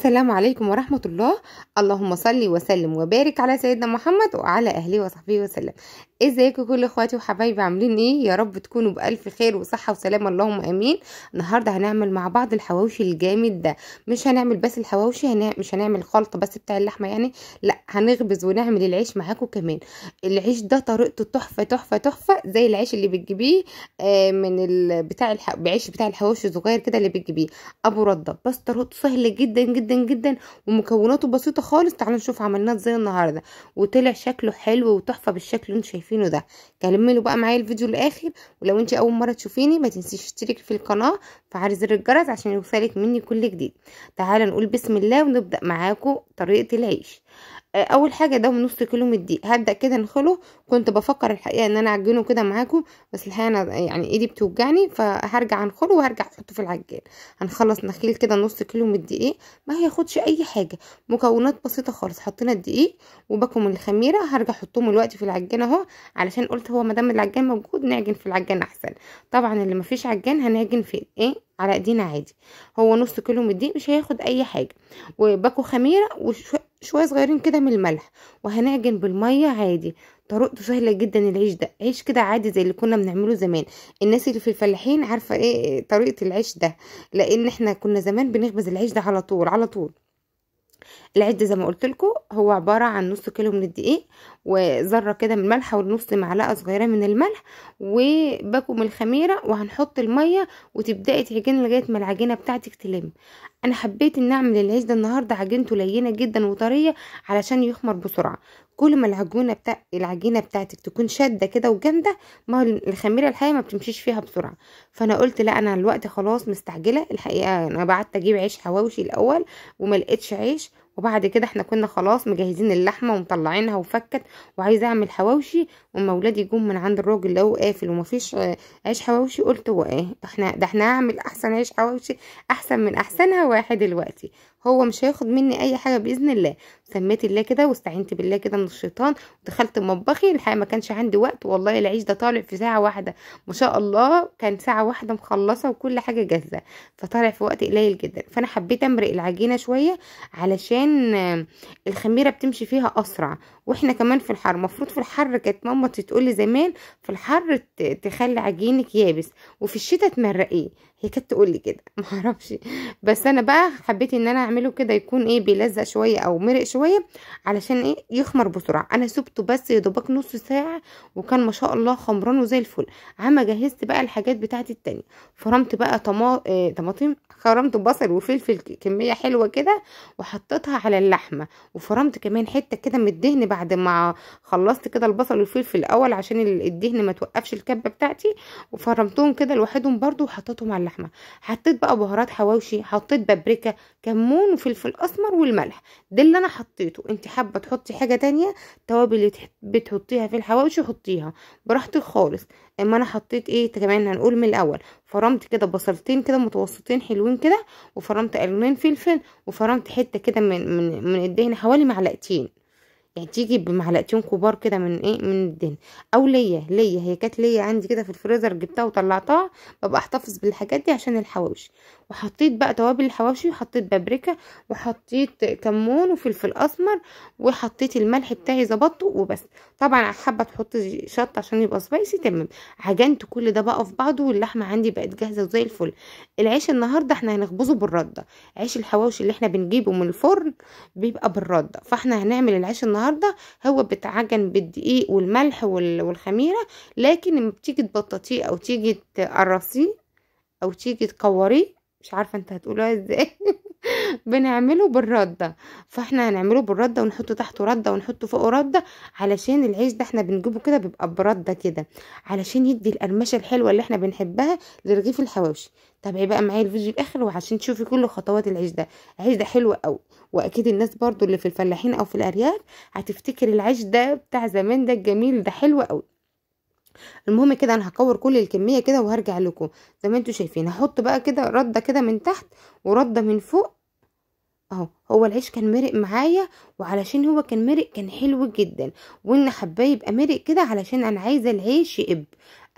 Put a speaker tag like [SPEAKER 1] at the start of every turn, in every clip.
[SPEAKER 1] السلام عليكم ورحمة الله. اللهم صل وسلم وبارك على سيدنا محمد وعلى أهله وصحبه وسلم. ازيكم كل اخواتي وحبايبي، عاملين ايه؟ يا رب تكونوا بألف خير وصحة وسلامة، اللهم امين. النهاردة هنعمل مع بعض الحواوشي الجامد ده. مش هنعمل بس الحواوشي، مش هنعمل خلطة بس بتاع اللحمة يعني، لا هنخبز ونعمل العيش معاكم كمان. العيش ده طريقته تحفة تحفة تحفة، زي العيش اللي بتجيبيه بعيش بتاع الحواوشي صغير كده اللي بتجيبيه ابو رده، بس طريقته سهله جدا جدا جدا ومكوناته بسيطه خالص. تعالوا نشوف عملناه ازاي النهارده، وطلع شكله حلو وتحفه بالشكل اللي انتوا شايفينه ده. كملوا بقى معايا الفيديو للاخر، ولو انت اول مره تشوفيني ما تنسيش تشتركي في القناه وفعلي زر الجرس عشان يوصلك مني كل جديد. تعالوا نقول بسم الله ونبدا معاكم طريقه العيش. اول حاجه ده نص كيلو من الدقيق، هبدا كده نخله. كنت بفكر الحقيقه ان انا اعجنه كده معاكم، بس الحقيقه انا يعني ايدي بتوجعني، فهرجع انخله وهرجع احطه في العجان. هنخلص نخيل كده نص كيلو من الدقيق، ما هياخدش اي حاجه، مكونات بسيطه خالص. حطينا الدقيق وباكم الخميره، هرجع احطهم دلوقتي في العجان اهو، علشان قلت هو ما دام العجان موجود نعجن في العجان احسن. طبعا اللي مفيش عجان هنعجن فين ايه على ايدينا عادي. هو نص كيلو من الدقيق مش هياخد اي حاجه، وباكو خميره وشويه صغيرين كده من الملح، وهنعجن بالميه عادي. طريقته سهله جدا. العيش ده عيش كده عادي زي اللي كنا بنعمله زمان. الناس اللي في الفلاحين عارفه ايه طريقه العيش ده، لان احنا كنا زمان بنخبز العيش ده على طول على طول. العيش ده زي ما قلت لكم هو عباره عن نص كيلو من الدقيق، وذره كده من الملح، ونص معلقه صغيره من الملح، وباكو من الخميره، وهنحط الميه وتبداي تعجني لغايه ما العجينه بتاعتك تلم. انا حبيت ان اعمل العيش ده النهارده عجينته لينه جدا وطريه علشان يخمر بسرعه. كل ما العجينه بتاعتك تكون شاده كده وجامده، ما هو الخميره الحقيقه ما بتمشيش فيها بسرعه. فانا قلت لا، انا الوقت خلاص مستعجله الحقيقه. انا بعت اجيب عيش حواوشي الاول وما لقيتش عيش، وبعد كده احنا كنا خلاص مجهزين اللحمه ومطلعينها وفكت، وعايزه اعمل حواوشي. وما ولادي جم من عند الراجل اللي هو قافل ومفيش عيش حواوشي، قلت هو ايه احنا هعمل احسن عيش حواوشي، احسن من احسنها واحد دلوقتي. هو مش هياخد مني اي حاجه باذن الله. سميت الله كده واستعينت بالله كده من الشيطان، ودخلت مطبخي. الحقيقه ما كانش عندي وقت والله، العيش ده طالع في ساعه واحده ما شاء الله، كان ساعه واحده مخلصه وكل حاجه جاهزه، فطالع في وقت قليل جدا. فانا حبيت امرق العجينه شويه علشان الخميره بتمشي فيها اسرع. واحنا كمان في الحر، المفروض في الحر كانت ماما تقولي زمان في الحر تخلي عجينك يابس، وفي الشتاء تمرقيه. هي كانت تقولي كده ما اعرفش، بس انا بقى حبيت ان انا اعمله كده يكون ايه بيلزق شويه او مرق شويه علشان ايه يخمر بسرعه. انا سبته بس يا دوبك نص ساعه، وكان ما شاء الله خمران وزي الفل. عما جهزت بقى الحاجات بتاعتي التانية، فرمت بقى طماطم، خرمت بصل وفلفل كميه حلوه كده وحطيتها على اللحمه، وفرمت كمان حته كده من الدهن بعد ما خلصت كده البصل والفلفل الاول عشان الدهن ما توقفش الكبه بتاعتي، وفرمتهم كده لوحدهم برضو وحطيتهم على اللحمه. حطيت بقى بهارات حواوشي، حطيت بابريكا، كمون، وفلفل اسمر والملح. ده اللي انا حطيته. انت حابه تحطي حاجه تانية، توابل اللي بتحطيها في الحواوشي حطيها براحتك خالص. اما انا حطيت ايه كمان هنقول من الاول. فرمت كده بصلتين كده متوسطين حلوين كده، وفرمت قرنين فلفل، وفرمت حته كده من الدهن حوالي معلقتين، يعني تيجي بمعلقتين كبار كده من الدهن. او ليا هي كانت ليا عندي كده في الفريزر، جبتها وطلعتها. ببقى احتفظ بالحاجات دي عشان الحواوشي. وحطيت بقى توابل الحواوشي، وحطيت بابريكا، وحطيت كمون وفلفل اسمر، وحطيت الملح بتاعي ظبطته وبس. طبعا حابه تحط شطه عشان يبقى سبايسي تمام. عجنت كل ده بقى في بعضه، واللحمه عندي بقت جاهزه وزي الفل. العيش النهارده احنا هنخبزه بالرده. عيش الحواوشي اللي احنا بنجيبه من الفرن بيبقى بالرده، فاحنا هنعمل العيش النهارده هو بتعجن بالدقيق والملح والخميره. لكن لما بتيجي تبططيه او تيجي تقرصيه او تيجي تكوريه، مش عارفه انت هتقولها ازاي بنعمله بالرده. فاحنا هنعمله بالرده، ونحطه تحته رده ونحطه فوقه رده، علشان العيش ده احنا بنجيبه كده بيبقى برده كده، علشان يدي القرمشه الحلوه اللي احنا بنحبها لرغيف الحواوشي. تابعي بقى معايا الفيديو الاخر وعشان تشوفي كل خطوات العيش ده. العيش ده حلو قوي، واكيد الناس برضو اللي في الفلاحين او في الارياف هتفتكر العيش ده بتاع زمان ده الجميل ده حلو قوي. المهم كده انا هكور كل الكميه كده وهرجع لكم. زي ما انتوا شايفين هحط بقى كده رده كده من تحت ورده من فوق اهو. هو العيش كان مرق معايا، وعلشان هو كان مرق كان حلو جدا، وان حباه يبقى مرق كده علشان انا عايزه العيش يقب.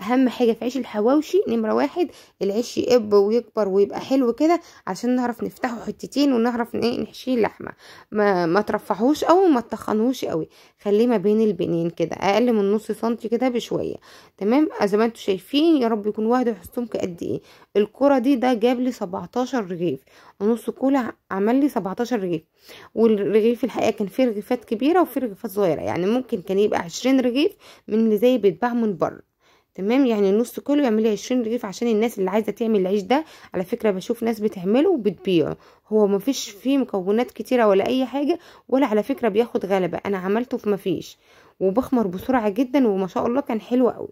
[SPEAKER 1] اهم حاجه في عيش الحواوشي نمره واحد العيش يقب ويكبر ويبقى حلو كده، عشان نعرف نفتحه حتتين ونعرف ايه نحشيه لحمه. ما ترفعهوش او ما تخنهوش قوي، خليه ما بين البنين كده، اقل من نص سنتي كده بشويه. تمام زي ما انتم شايفين، يا رب يكون واحد السمك قد ايه. الكرة دي ده جاب لي 17 رغيف، نص كولا عمل لي 17 رغيف. والرغيف الحقيقه كان فيه رغيفات كبيره وفيه رغيفات صغيره، يعني ممكن كان يبقى 20 رغيف من اللي زي بيتباع من بره. تمام، يعني نص كيلو يعمل لي 20 رغيف، عشان الناس اللي عايزه تعمل العيش ده. على فكره بشوف ناس بتعمله وبتبيعه، هو ما فيش فيه مكونات كتيره ولا اي حاجه، ولا على فكره بياخد غلبه. انا عملته في ما فيش، وبخمر بسرعه جدا، وما شاء الله كان حلو قوي.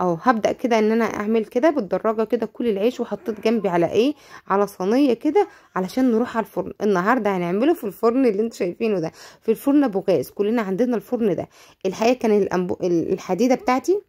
[SPEAKER 1] اهو هبدأ كده ان انا اعمل كده بالدراجة كده كل العيش، وحطيت جنبي على ايه، على صينية كده، علشان نروح على الفرن. النهاردة هنعمله في الفرن اللي انتوا شايفينه ده، في الفرن ابو غاز، كلنا عندنا الفرن ده. الحقيقة كان الحديدة بتاعتي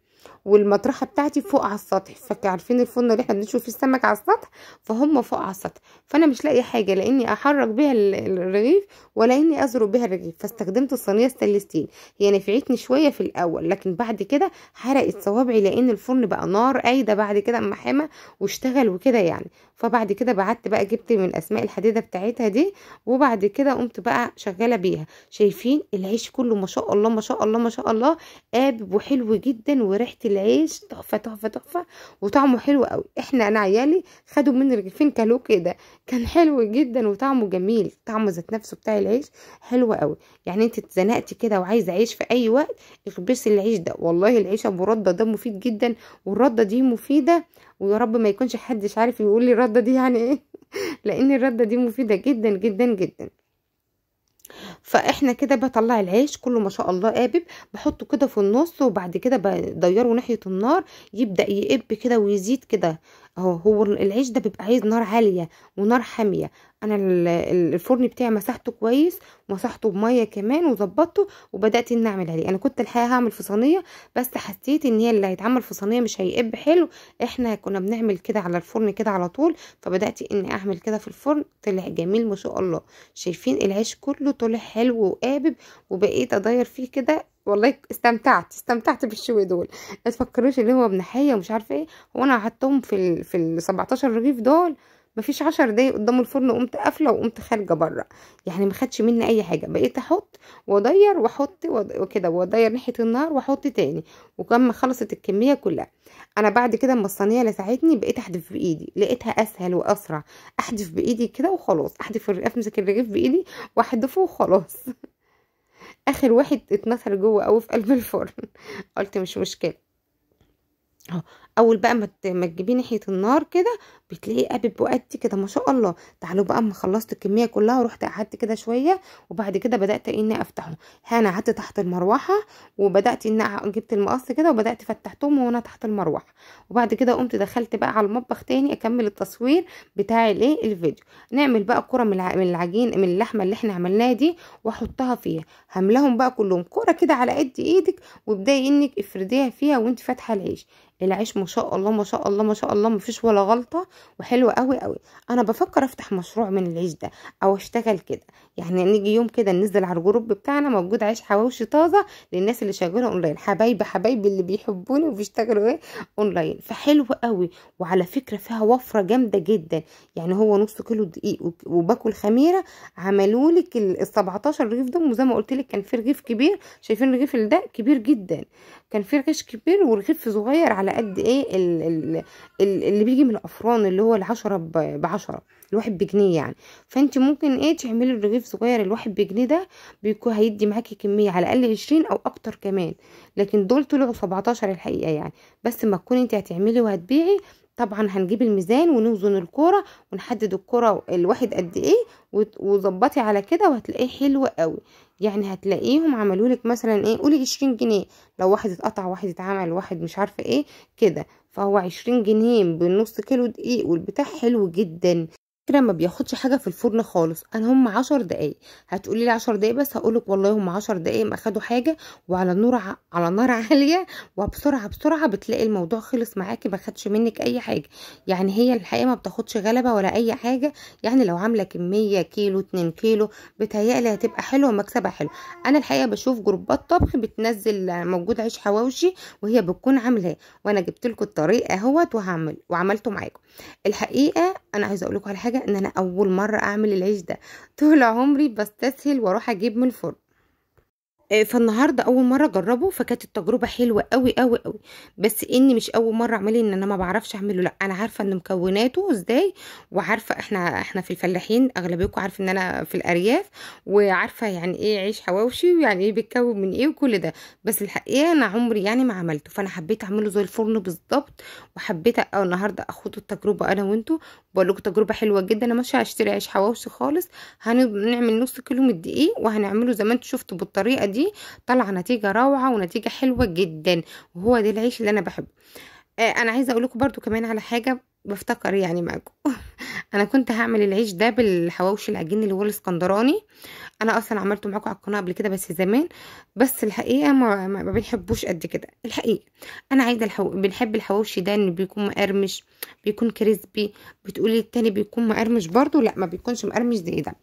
[SPEAKER 1] والمطرحه بتاعتي فوق على السطح، عارفين الفرن اللي احنا بنشوف فيه السمك على السطح، فهم فوق على السطح. فانا مش لاقي حاجه لاني احرك بيها الرغيف، ولا اني ازرق بيها الرغيف، فاستخدمت الصينيه ستانلس ستيل. هي نفعتني شويه في الاول، لكن بعد كده حرقت صوابعي، لان الفرن بقى نار قايده بعد كده اما حمى واشتغل وكده يعني. فبعد كده بعدت بقى جبت من اسماء الحديده بتاعتها دي، وبعد كده قمت بقى شغاله بيها. شايفين العيش كله ما شاء الله ما شاء الله ما شاء الله، قابب وحلو جدا، وريحه العيش تحفه تحفه تحفه، وطعمه حلو قوي. انا عيالي خدوا مني رغيفين كلوه كده، كان حلو جدا وطعمه جميل، طعمه ذات نفسه بتاع العيش حلو قوي. يعني انت اتزنقتي كده وعايزه عيش في اي وقت، اخبزي العيش ده. والله العيش ابو رده ده مفيد جدا، والرده دي مفيده، ويا رب ما يكونش حدش عارف يقول لي الرده دي يعني ايه لان الرده دي مفيده جدا جدا جدا. فاحنا كده بطلع العيش كله ما شاء الله قابب، بحطه كده في النص، وبعد كده بديره ناحيه النار، يبدا يقب كده ويزيد كده. هو العيش ده بيبقى عايز نار عاليه ونار حاميه. انا الفرن بتاعي مسحته كويس، ومسحته بميه كمان وظبطته، وبدات ان اعمل عليه. انا كنت الحقيقه هعمل في صينيه، بس حسيت ان هي اللي هيتعمل في صينيه مش هيقب حلو، احنا كنا بنعمل كده على الفرن كده على طول. فبدات اني اعمل كده في الفرن، طلع جميل ما شاء الله. شايفين العيش كله طلع حلو وقابب، وبقيت ادير فيه كده. والله استمتعت بالشوي دول. ما تفكروش اللي هو بنحيه ومش عارفه ايه، هو انا قعدتهم في ال 17 رغيف دول مفيش 10 دقايق قدام الفرن، قمت قافله وقمت خارجه بره. يعني ما خدش مني اي حاجه، بقيت احط وادير واحط وكده، وادير ناحيه النار واحط تاني، وكما خلصت الكميه كلها. انا بعد كده اما الصينيه لسعتني بقيت احدف بايدي، لقيتها اسهل واسرع. احدف بايدي كده وخلاص، احدف الرغيف، امسك الرغيف بايدي واحدفه وخلاص اخر واحد اتنثر جوه قوي في قلب الفرن قلت مش مشكله. اهو اول بقى ما تجيبيه ناحيه النار كده، بتلاقيه قابب وقدي كده ما شاء الله. تعالوا بقى اما خلصت الكميه كلها، ورحت قعدت كده شويه، وبعد كده بدات اني افتحه. انا قعدت تحت المروحه، وبدات ان جبت المقص كده وبدات فتحتهم وانا تحت المروحه. وبعد كده قمت دخلت بقى على المطبخ تاني اكمل التصوير بتاع الفيديو. نعمل بقى كره من العجين من اللحمه اللي احنا عملناها دي، واحطها فيها. هملاهم بقى كلهم كره كده على قد ايدك، وابداي انك افرديها فيها وانت فاتحه العيش. العيش ما شاء الله ما شاء الله ما شاء الله مفيش ولا غلطه، وحلوه قوي قوي. انا بفكر افتح مشروع من العيش ده او اشتغل كده. يعني نيجي يوم كده ننزل على الجروب بتاعنا موجود عيش حواوشي طازه للناس اللي شغاله اونلاين، حبايبي اللي بيحبوني وبيشتغلوا اونلاين. فحلو قوي، وعلى فكره فيها وفره جامده جدا. يعني هو نص كيلو دقيق وباكل خميره، عملوا لك ال 17 رغيف دول. وزي ما قلت لك كان في رغيف كبير، شايفين الرغيف ده كبير جدا، كان في رغيف كبير ورغيف صغير على قد ايه اللي بيجي من الافران، اللي هو العشرة ب10، الواحد بجنيه يعني. فانت ممكن ايه تعملي الرغيف صغير الواحد بجنيه ده، بيكون هيدي معاكي كميه على الاقل 20 او اكتر كمان. لكن دول طلعوا 17 الحقيقه يعني. بس ما تكوني انت هتعملي وهتبيعي، طبعا هنجيب الميزان ونوزن الكوره، ونحدد الكوره الواحد قد ايه، وظبطي على كده، وهتلاقيه حلو قوي. يعني هتلاقيهم عملوا لك مثلا ايه، قولي 20 جنيه، لو واحد اتقطع واحد اتعمل واحد مش عارفه ايه كده. فهو 20 جنيه بنص كيلو دقيق، والبتاع حلو جدا. فكره ما بياخدش حاجه في الفرن خالص. انا هم 10 دقايق. هتقولي لي 10 دقايق بس، هقولك والله هم 10 دقايق ما اخدوا حاجه، وعلى نور على نار عاليه، وبسرعه بسرعه بتلاقي الموضوع خلص معاكي، ما خدش منك اي حاجه. يعني هي الحقيقه ما بتاخدش غلبه ولا اي حاجه. يعني لو عامله كميه كيلو 2 كيلو بتهيألي هتبقى حلوه ومكسبها حلو. انا الحقيقه بشوف جروبات طبخ بتنزل موجود عيش حواوشي وهي بتكون عاملاه، وانا جبت لكم الطريقه اهوت وعملته معاكم. الحقيقه انا عايزه اقول لكم على حاجه، ان انا اول مره اعمل العيش ده طول عمري بستسهل واروح اجيب من الفرن. فالنهارده اول مره اجربه، فكانت التجربه حلوه قوي قوي قوي. بس اني مش اول مره اعمله، ان انا ما بعرفش اعمله، لا انا عارفه ان مكوناته ازاي، وعارفه احنا في الفلاحين اغلبيكم عارف ان انا في الارياف، وعارفه يعني ايه عيش حواوشي ويعني ايه بيتكون من ايه وكل ده. بس الحقيقه انا عمري يعني ما عملته، فانا حبيت اعمله زي الفرن بالظبط، وحبيت النهارده اخد التجربه انا وانتوا. بقول لكم تجربه حلوه جدا. انا مش هشتري عيش حواوشي خالص، هنعمل نص كيلو من الدقيق وهنعمله زي ما انتوا شفتوا بالطريقه دي. طلع نتيجة روعة ونتيجة حلوة جدا، وهو ده العيش اللي انا بحبه. انا عايزة اقول لكم برضو كمان على حاجة بفتكر يعني معاكم. انا كنت هعمل العيش ده بالحواوشي العجين اللي هو الاسكندراني. انا اصلا عملته معاكم على القناه قبل كده بس زمان. بس الحقيقه ما بنحبوش قد كده الحقيقه. انا عايزه بنحب الحواوشي ده ان بيكون مقرمش، بيكون كريسبي. بتقولي التاني بيكون مقرمش برضو؟ لا ما بيكونش مقرمش زي ده.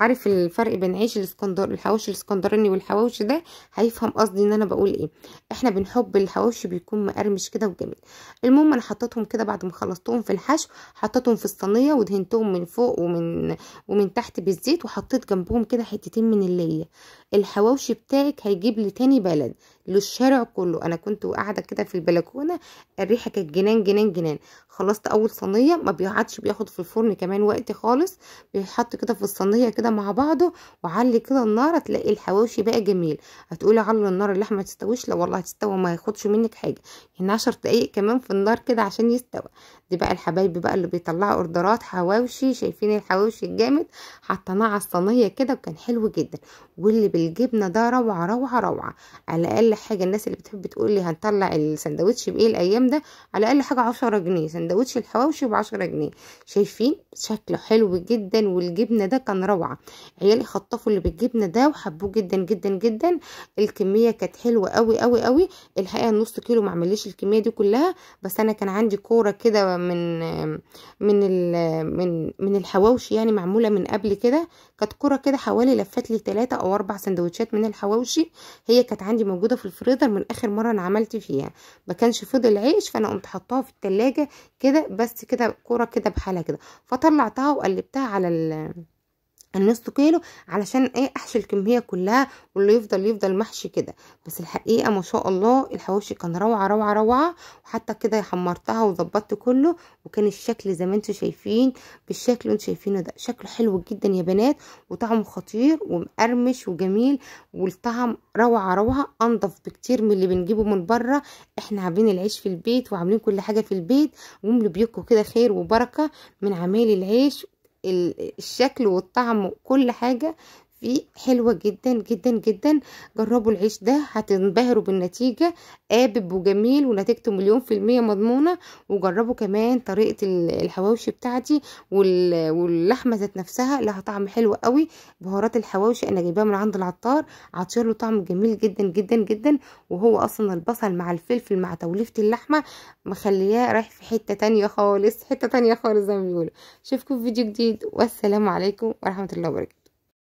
[SPEAKER 1] عارف الفرق بين عيش الحواوشي الاسكندراني والحواوشي ده هيفهم قصدي ان انا بقول ايه. احنا بنحب الحواوشي بيكون مقرمش كده وجميل. المهم انا حطيتهم كده بعد ما خلصتهم في الحشو، حطيتهم في الصينيه ودهنتهم من فوق ومن تحت بالزيت، وحطيت جنبهم كده حتتين من اللية. الحواوشي بتاعك هيجيب لي تاني بلد للشارع كله. انا كنت قاعده كده في البلكونه، الريحه كانت جنان جنان جنان. خلصت اول صينيه، ما بيقعدش بياخد في الفرن كمان وقت خالص، بيحط كده في الصينيه كده مع بعضه، وعلي كده النار تلاقي الحواوشي بقى جميل. هتقولي على النار اللحمه ما تستويش؟ لا والله هتستوى، ما ياخدش منك حاجه. يعني 10 دقايق كمان في النار كده عشان يستوى. دي بقى الحبايب بقى اللي بيطلعوا اوردرات حواوشي، شايفين الحواوشي الجامد؟ حطيناه على الصينيه كده وكان حلو جدا. واللي بالجبنه ده روعه روعه روعه. على الاقل حاجه الناس اللي بتحب تقول لي هنطلع السندوتش بايه الايام ده، على الاقل حاجه 10 جنيه سندوتش الحواوشي ب10 جنيه. شايفين شكله حلو جدا، والجبنه ده كان روعه. عيالي خطفوا اللي بالجبنه ده وحبوه جدا جدا جدا. الكميه كانت حلوه قوي قوي قوي. الحقيقه النص كيلو ما عمليش الكميه دي كلها، بس انا كان عندي كوره كده من الحواوشي، يعني معموله من قبل كده. كانت كوره كده حوالي لفت لي 3 أو 4 سندوتشات من الحواوشي. هي كانت عندي موجوده في الفريزر من اخر مره انا عملت فيها، ما كانش فضل عيش، فانا قمت حطاها في التلاجة كده بس كده كوره كده بحالها كده. فطلعتها وقلبتها على النص كيلو علشان ايه احشي الكميه كلها، واللي يفضل محشي كده. بس الحقيقه ما شاء الله الحواوشي كان روعه روعه روعه. وحتى كده حمرتها وظبطت كله، وكان الشكل زي ما انتم شايفين بالشكل اللي انتم شايفينه ده. شكله حلو جدا يا بنات، وطعمه خطير ومقرمش وجميل، والطعم روعه روعه، انضف بكتير من اللي بنجيبه من بره. احنا عاملين العيش في البيت وعاملين كل حاجه في البيت، وملوا بيكم كده خير وبركه من عمايل العيش. الشكل والطعم وكل حاجة فيه حلوة جدا جدا جدا. جربوا العيش ده هتنبهروا بالنتيجة، قابب وجميل ونتيجته 100% مضمونة. وجربوا كمان طريقة الحواوشي بتاعتي واللحمة ذات نفسها لها طعم حلو قوي. بهارات الحواوشي انا جايباها من عند العطار، عطشله طعم جميل جدا جدا جدا. وهو اصلا البصل مع الفلفل مع توليفة اللحمة مخلياه رايح في حتة تانية خالص، حتة تانية خالص زي ما بيقولوا. اشوفكم في فيديو جديد، والسلام عليكم ورحمة الله وبركاته.